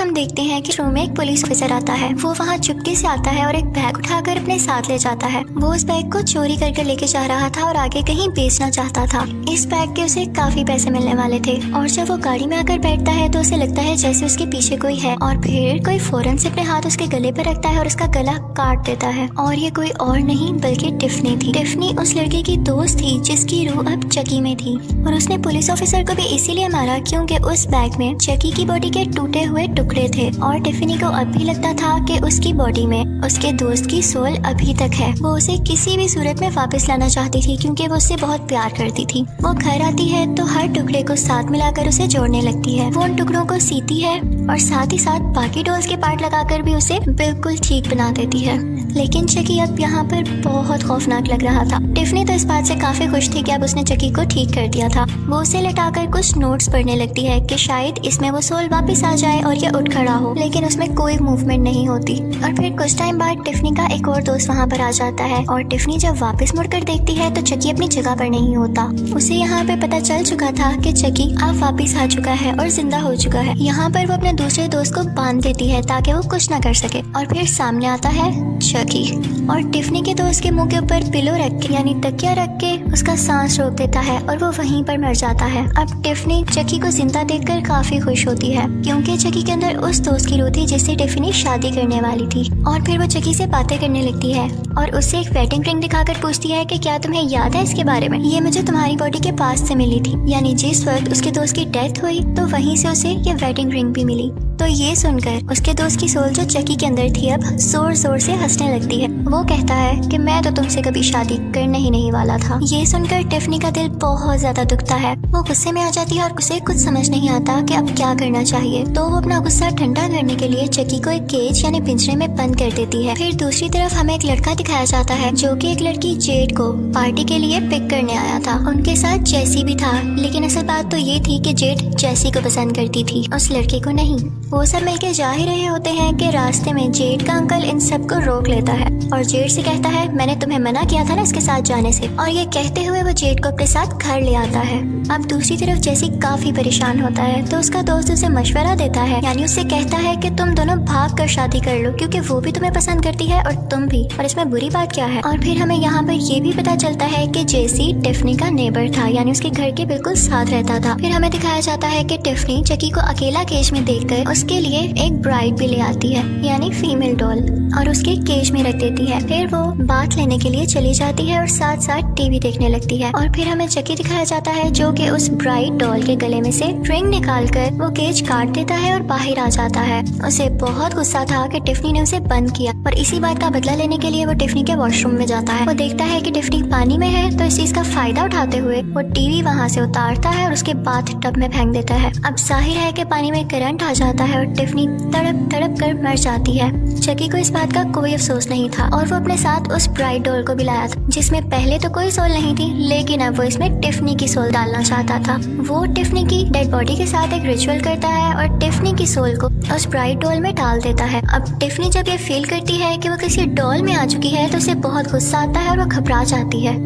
हम देखते हैं कि रूम में एक पुलिस ऑफिसर आता है। वो वहाँ चुपके से आता है और एक बैग उठाकर अपने साथ ले जाता है। वो उस बैग को चोरी करके लेके जा रहा था और आगे कहीं बेचना चाहता था। इस बैग के उसे काफी पैसे मिलने वाले थे और जब वो गाड़ी में आकर बैठता है तो उसे लगता है जैसे उसके पीछे कोई है और फिर कोई फौरन से अपने हाथ उसके गले पर रखता है और उसका गला काट देता है। और ये कोई और नहीं बल्कि टिफनी थी। टिफनी उस लड़के की दोस्त थी जिसकी रूह अब चकी में थी और उसने पुलिस ऑफिसर को भी इसीलिए मारा क्योंकि उस बैग में चकी की बॉडी के टूटे हुए टुकड़े थे और टिफनी को अब भी लगता था कि उसकी बॉडी में उसके दोस्त की सोल अभी तक है। वो उसे किसी भी सूरत में वापस लाना चाहती थी क्योंकि वो उससे बहुत प्यार करती थी। वो घर आती है तो हर टुकड़े को साथ मिलाकर उसे जोड़ने लगती है। वो उन टुकड़ों को सीती है और साथ ही साथ बाकी डॉल्स के पार्ट लगाकर भी उसे बिल्कुल ठीक बना देती है। लेकिन चकी अब यहाँ पर बहुत खौफनाक लग रहा था। टिफनी तो इस बात से काफी खुश थी कि अब उसने चकी को ठीक कर दिया था। वो उसे लटाकर कुछ नोट्स पढ़ने लगती है कि शायद इसमें वो सोल वापस आ जाए और ये उठ खड़ा हो, लेकिन उसमें कोई मूवमेंट नहीं होती। और फिर कुछ टाइम बाद टिफनी का एक और दोस्त वहाँ पर आ जाता है और टिफनी जब वापस मुड़कर देखती है तो चकी अपनी जगह पर नहीं होता। उसे यहाँ पे पता चल चुका था कि चकी अब वापस आ चुका है और जिंदा हो चुका है। यहाँ पर वो अपने दूसरे दोस्त को बांध देती है ताकि वो कुछ ना कर सके और फिर सामने आता है चकी और टिफनी के दोस्त के मुंह के ऊपर पिलो रख के यानी तकिया रख के उसका सांस रोक देता है और वो वहीं पर मर जाता है। अब टिफनी चकी को जिंदा देखकर काफी खुश होती है क्योंकि चकी के अंदर उस दोस्त की रूह थी जिससे टिफनी शादी करने वाली थी। और फिर वो चकी से बातें करने लगती है और उससे एक वेडिंग रिंग दिखाकर पूछती है कि क्या तुम्हें याद है इसके बारे में, ये मुझे तुम्हारी बॉडी के पास से मिली थी। यानी जिस वक्त उसके दोस्त की डेथ हुई तो वहीं से उसे ये वेडिंग रिंग भी मिली। तो ये सुनकर उसके दोस्त की सोल जो चकी के अंदर थी अब जोर जोर से हंसने लगती है। वो कहता है कि मैं तो तुमसे कभी शादी करने ही नहीं वाला था। ये सुनकर टिफनी का दिल बहुत ज्यादा दुखता है। वो गुस्से में आ जाती है और उसे कुछ समझ नहीं आता कि अब क्या करना चाहिए। तो वो अपना गुस्सा ठंडा करने के लिए चकी को एक केज यानी पिंजरे में बंद कर देती है। फिर दूसरी तरफ हमें एक लड़का दिखाया जाता है जो कि एक लड़की जेड को पार्टी के लिए पिक करने आया था। उनके साथ जैसी भी था, लेकिन असल बात तो ये थी कि जेड जैसी को पसंद करती थी, उस लड़के को नहीं। वो सब मिलके जा ही रहे होते हैं कि रास्ते में जेड का अंकल इन सबको रोक लेता है और जेड से कहता है मैंने तुम्हें मना किया था ना इसके साथ जाने से, और ये कहते हुए वो जेड को अपने साथ घर ले आता है। अब दूसरी तरफ जैसी काफी परेशान होता है तो उसका दोस्त उसे मशवरा देता है, यानी उससे कहता है कि तुम दोनों भाग कर शादी कर लो क्योंकि वो भी तुम्हें पसंद करती है और तुम भी, और इसमें बुरी बात क्या है। और फिर हमें यहाँ पर ये भी पता चलता है कि जेसी टिफनी का नेबर था, यानी उसके घर के बिल्कुल साथ रहता था। फिर हमें दिखाया जाता है कि टिफनी चकी को अकेला केज में देखकर उसके लिए एक ब्राइड भी ले आती है, यानी फीमेल डॉल, और उसके केज में रख देती है। फिर वो बात लेने के लिए चली जाती है और साथ साथ टीवी देखने लगती है। और फिर हमें चकी दिखाया जाता है जो कि उस ब्राइड डॉल के गले में से रिंग निकालकर वो केज काट देता है और बाहर आ जाता है। उसे बहुत गुस्सा था कि टिफनी ने उसे बंद किया और इसी बात का बदला लेने के लिए वो टिफनी के वॉशरूम में जाता है। वो देखता है कि टिफनी पानी में है तो इस चीज का फायदा उठाते हुए वो टीवी वहाँ से उतारता है और उसके बाथ टब में फेंक देता है। अब जाहिर है कि पानी में करंट आ जाता है और टिफनी तड़प तड़प कर मर जाती है। चकी को इस बात का कोई अफसोस नहीं था और वो अपने साथ उस ब्राइड डॉल को भी लाया था जिसमें पहले तो कोई सोल नहीं थी, लेकिन अब वो इसमें टिफनी की सोल डालना चाहता था। वो टिफनी की डेड बॉडी के साथ एक रिचुअल करता है और टिफनी की सोल को उस ब्राइड डॉल में डाल देता है। अब टिफनी जब ये फील करती है कि वो किसी डॉल में आ चुकी है तो उसे बहुत गुस्सा आता है और वो घबरा जाती है।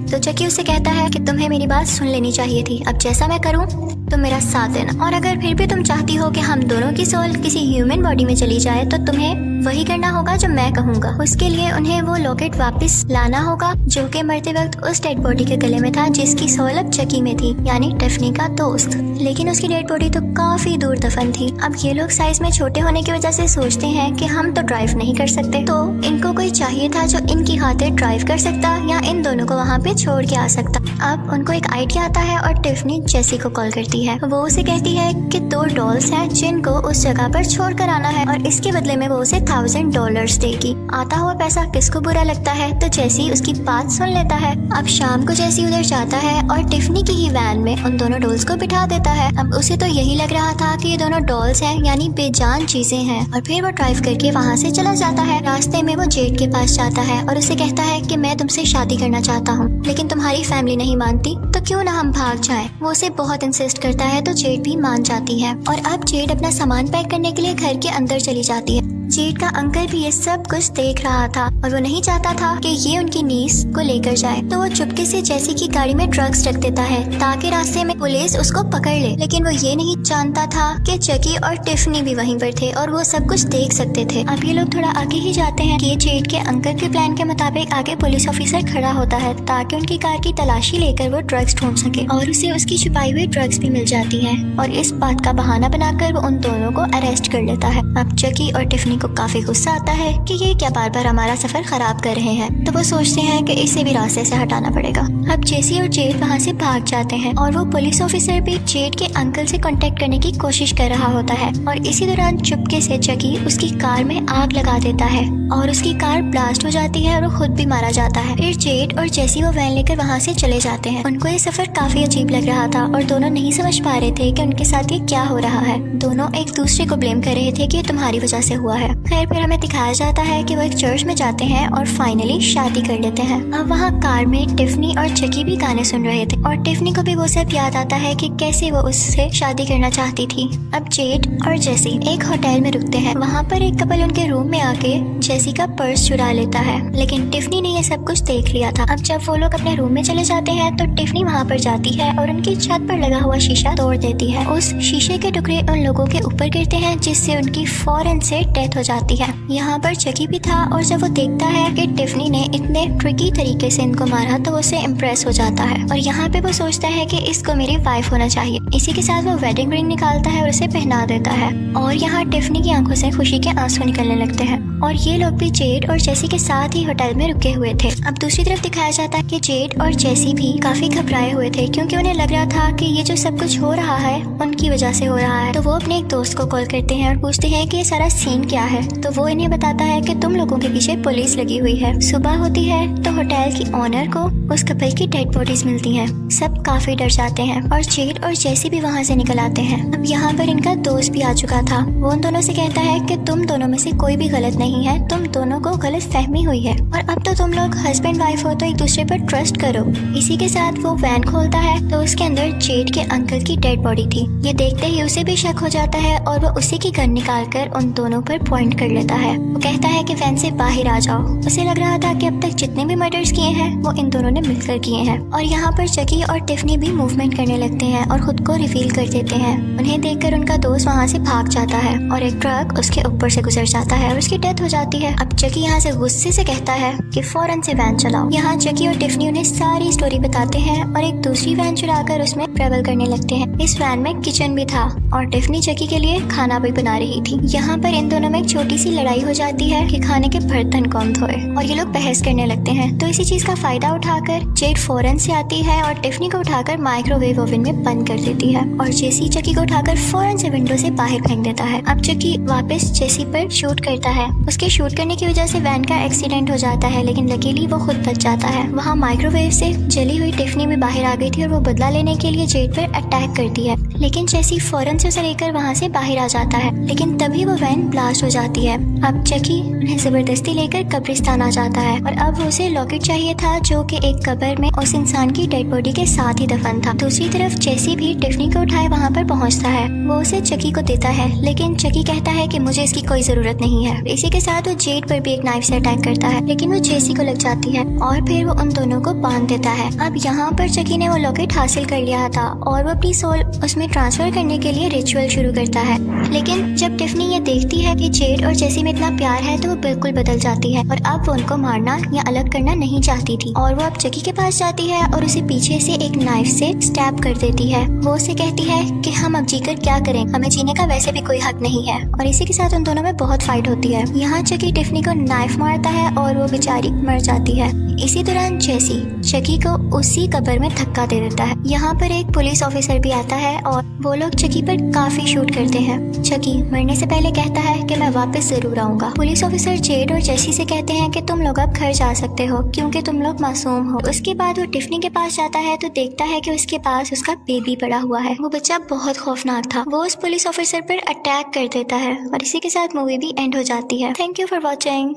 तो चकी उसे कहता है कि तुम्हें मेरी बात सुन लेनी चाहिए थी, अब जैसा मैं करूं तुम मेरा साथ देना, और अगर फिर भी तुम चाहती हो कि हम दोनों की सोल किसी ह्यूमन बॉडी में चली जाए तो तुम्हें वही करना होगा जो मैं कहूँगा। उसके लिए उन्हें वो लॉकेट वापस लाना होगा जो कि मरते वक्त उस डेड बॉडी के गले में था जिसकी सोल अब चकी में थी, यानी टिफनी का दोस्त। लेकिन उसकी डेड बॉडी तो काफी दूर दफन थी। अब ये लोग साइज में छोटे होने की वजह से सोचते हैं कि हम तो ड्राइव नहीं कर सकते, तो इनको कोई चाहिए था जो इनकी खातिर ड्राइव कर सकता या इन दोनों को वहाँ पे छोड़ के आ सकता। अब उनको एक आइडिया आता है और टिफनी जेसी को कॉल करती है। वो उसे कहती है कि 2 डॉल्स हैं जिनको उस जगह पर छोड़ कर आना है और इसके बदले में वो उसे $1000 देगी। आता हुआ पैसा किसको बुरा लगता है, तो जेसी उसकी बात सुन लेता है। अब शाम को जेसी उधर जाता है और टिफनी की ही वैन में उन दोनों डॉल्स को बिठा देता है। अब उसे तो यही लग रहा था कि ये दोनों डॉल्स हैं, यानी बेजान चीजें हैं, और फिर वो ड्राइव करके वहाँ से चला जाता है। रास्ते में वो जेड के पास जाता है और उसे कहता है कि मैं तुमसे शादी करना चाहता हूँ, लेकिन तुम्हारी फैमिली नहीं मानती, तो क्यों ना हम भाग जाएं। वो उसे बहुत इंसिस्ट करता है तो जेड भी मान जाती है। और अब जेड अपना सामान पैक करने के लिए घर के अंदर चली जाती है। जेड का अंकल भी ये सब कुछ देख रहा था और वो नहीं चाहता था कि ये उनकी नीस को लेकर जाए, तो वो चुपके से जेसी की गाड़ी में ड्रग्स रख देता है ताकि रास्ते में पुलिस उसको पकड़ ले। लेकिन वो ये नहीं जानता था कि चकी और टिफनी भी वहीं पर थे और वो सब कुछ देख सकते थे। अब ये लोग थोड़ा आगे ही जाते हैं कि जेड के अंकल के प्लान के मुताबिक आगे पुलिस ऑफिसर खड़ा होता है ताकि उनकी कार की तलाशी लेकर वो ड्रग्स ढूंढ सके और उसे उसकी छुपाई हुई ड्रग्स भी मिल जाती है और इस बात का बहाना बनाकर वो उन दोनों को अरेस्ट कर लेता है। अब चकी और टिफनी को काफी गुस्सा आता है कि ये क्या बार बार हमारा सफर खराब कर रहे हैं, तो वो सोचते हैं कि इसे भी रास्ते से हटाना पड़ेगा। अब जेसी और जेड वहाँ से भाग जाते हैं और वो पुलिस ऑफिसर भी जेड के अंकल से कांटेक्ट करने की कोशिश कर रहा होता है और इसी दौरान चुपके से चकी उसकी कार में आग लगा देता है और उसकी कार ब्लास्ट हो जाती है और वो खुद भी मारा जाता है। फिर जेड और जेसी वो वैन लेकर वहाँ से चले जाते हैं। उनको ये सफर काफी अजीब लग रहा था और दोनों नहीं समझ पा रहे थे कि उनके साथ ये क्या हो रहा है। दोनों एक दूसरे को ब्लेम कर रहे थे कि ये तुम्हारी वजह से हुआ है। खैर फिर हमें दिखाया जाता है कि वो एक चर्च में जाते हैं और फाइनली शादी कर लेते हैं। अब वहाँ कार में टिफनी और चकी भी गाने सुन रहे थे और टिफनी को भी वो सब याद आता है कि कैसे वो उससे शादी करना चाहती थी। अब जेड और जेसी एक होटल में रुकते हैं। वहाँ पर एक कपल उनके रूम में आके जेसी का पर्स चुरा लेता है, लेकिन टिफनी ने ये सब कुछ देख लिया था। अब जब वो लोग अपने रूम में चले जाते हैं तो टिफनी वहाँ पर जाती है और उनकी छत पर लगा हुआ शीशा तोड़ देती है। उस शीशे के टुकड़े उन लोगों के ऊपर गिरते हैं जिससे उनकी फौरन से डेथ हो जाती है। यहाँ पर चकी भी था और जब वो देखता है कि टिफनी ने इतने ट्रिकी तरीके से इनको मारा तो उससे इम्प्रेस हो जाता है और यहाँ पे वो सोचता है कि इसको मेरी वाइफ होना चाहिए। इसी के साथ वो वेडिंग रिंग निकालता है और उसे पहना देता है और यहाँ टिफनी की आंखों से खुशी के आंसू निकलने लगते हैं और ये लोग भी जेड और जेसी के साथ ही होटल में रुके हुए थे। अब दूसरी तरफ दिखाया जाता है कि जेड और जेसी भी काफी घबराए हुए थे क्योंकि उन्हें लग रहा था कि ये जो सब कुछ हो रहा है उनकी वजह से हो रहा है। तो वो अपने एक दोस्त को कॉल करते हैं और पूछते हैं कि ये सारा सीन क्या है। तो वो इन्हें बताता है कि तुम लोगों के पीछे पुलिस लगी हुई है। सुबह होती है तो होटल की ओनर को उस कपल की डेड बॉडीज मिलती हैं। सब काफी डर जाते हैं और जेड और जेसी भी वहाँ से निकल आते हैं। अब यहाँ पर इनका दोस्त भी आ चुका था। वो उन दोनों से कहता है कि तुम दोनों में से कोई भी गलत नहीं है, तुम दोनों को गलत फहमी हुई है और अब तो तुम लोग हस्बैंड वाइफ हो तो एक दूसरे पर ट्रस्ट करो। इसी के साथ वो वैन खोलता है तो उसके अंदर जेड के अंकल की डेड बॉडी थी। ये देखते ही उसे भी शक हो जाता है और वो उसी की गन निकाल कर उन दोनों पर पॉइंट कर लेता है। वो कहता है कि वैन से बाहर आ जाओ। उसे लग रहा था कि अब तक जितने भी मर्डर्स किए हैं वो इन दोनों ने मिलकर किए हैं। और यहाँ पर चकी और टिफनी भी मूवमेंट करने लगते हैं और खुद को रिवील कर देते हैं। उन्हें देखकर उनका दोस्त वहाँ से भाग जाता है और एक ट्रक उसके ऊपर से गुजर जाता है और उसकी डेथ हो जाती है। अब चकी यहाँ से गुस्से से कहता है कि फौरन से वैन चलाओ। यहाँ चकी और टिफनी उन्हें सारी स्टोरी बताते हैं और एक दूसरी वैन चुराकर उसमें ट्रेवल करने लगते हैं। इस वैन में किचन भी था और टिफनी चकी के लिए खाना भी बना रही थी। यहाँ पर इन दोनों में एक छोटी सी लड़ाई हो जाती है कि खाने के बर्तन कौन धोए और ये लोग बहस करने लगते हैं। तो इसी चीज का फायदा उठाकर जेड फौरन से आती है और टिफनी को उठाकर माइक्रोवेव ओवन में बंद कर देती है और जेसी चकी को उठाकर फौरन से विंडो से बाहर फेंक देता है। अब चकी वापस जेसी पर शूट करता है। उसके शूट करने की वजह से वैन का एक्सीडेंट हो जाता है, लेकिन लकीली वो खुद बच जाता है। वहाँ माइक्रोवेव से जली हुई टिफनी भी बाहर आ गई थी और वो बदला लेने के लिए जेड पर अटैक करती है, लेकिन जेसी फौरन से उसे लेकर वहाँ से बाहर आ जाता है। लेकिन तभी वो वैन ब्लास्ट हो जाती है। अब चकी उन्हें जबरदस्ती लेकर कब्रिस्तान आ जाता है और अब उसे लॉकेट चाहिए था जो कि एक कब्र में उस इंसान की डेड बॉडी के साथ ही दफन था। दूसरी तरफ जेसी भी टिफनी को उठाए वहाँ पर पहुँचता है। वो उसे चकी को देता है, लेकिन चकी कहता है कि मुझे इसकी कोई जरूरत नहीं है। इसी के साथ वो जेड पर भी एक नाइफ से अटैक करता है, लेकिन वो जेसी को लग जाती है और फिर वो उन दोनों को बांध देता है। अब यहाँ पर चकी ने वो लॉकेट हासिल कर लिया था और वो अपनी सोल उसमें ट्रांसफर करने के लिए रिचुअल शुरू करता है। लेकिन जब टिफनी ये देखती है कि जेड और जेसी में इतना प्यार है तो वो बिल्कुल बदल जाती है और अब वो उनको मारना या अलग करना नहीं चाहती थी और वो अब चकी के पास जाती है और उसे पीछे से एक नाइफ से स्टैब कर देती है। वो उसे कहती है कि हम अब जीकर क्या करें, हमें जीने का वैसे भी कोई हक नहीं है और इसी के साथ उन दोनों में बहुत फाइट होती है। यहाँ चकी टिफनी को नाइफ मारता है और वो बेचारी मर जाती है। इसी दौरान जेसी चकी को उसी कब्र में धक्का दे देता है। यहाँ पर एक पुलिस ऑफिसर भी आता है और वो लोग चकी पर काफी शूट करते हैं। चकी मरने से पहले कहता है कि मैं वापस जरूर आऊंगा। पुलिस ऑफिसर जेड और जेसी से कहते हैं कि तुम लोग अब घर जा सकते हो क्योंकि तुम लोग मासूम हो। उसके बाद वो टिफनी के पास जाता है तो देखता है कि उसके पास उसका बेबी पड़ा हुआ है। वो बच्चा बहुत खौफनाक था। वो उस पुलिस ऑफिसर पर अटैक कर देता है और इसी के साथ मूवी भी एंड हो जाती है। Thank you for watching.